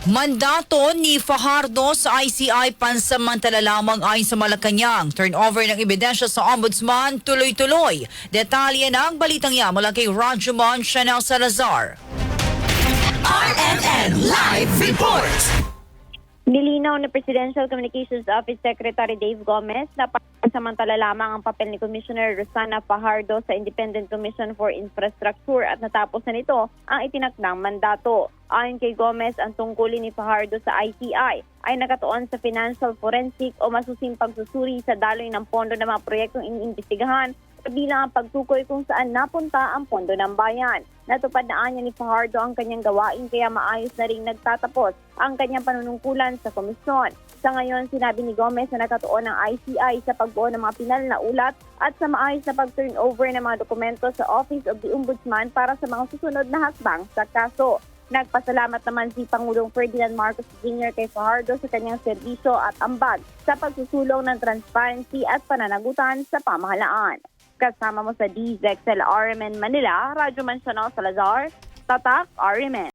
Mandato ni Fajardo sa ICI pansamantala lamang ayon sa Malacanang. Turnover ng ebidensya sa Ombudsman tuloy-tuloy. Detalye ng balitang yan mula kay Rajumon Chanel Salazar. RMN Live Report! Nilinaw ni Presidential Communications Office Secretary Dave Gomez na pansamantala lamang ang papel ni Commissioner Rosana Fajardo sa Independent Commission for Infrastructure at natapos na nito ang itinakdang mandato. Ayon kay Gomez, ang tungkulin ni Fajardo sa ICI ay nakatuon sa financial forensic o masusing pagsusuri sa daloy ng pondo ng mga proyektong iniimbestigahan bilang ang pagtukoy kung saan napunta ang pondo ng bayan. Natupad na anya ni Fajardo ang kanyang gawain kaya maayos na ring nagtatapos ang kanyang panunungkulan sa komisyon. Sa ngayon, sinabi ni Gomez na nakatuon ang ICI sa pagbuo ng mga pinal na ulat at sa maayos na pag-turnover ng mga dokumento sa Office of the Ombudsman para sa mga susunod na hakbang sa kaso. Nagpasalamat naman si Pangulong Ferdinand Marcos Jr. kay Fajardo sa kanyang serbisyo at ambag sa pagsusulong ng transparency at pananagutan sa pamahalaan. Kasama mo sa DZXL RMN Manila, Radyo Mansional Salazar, Tatak RMN.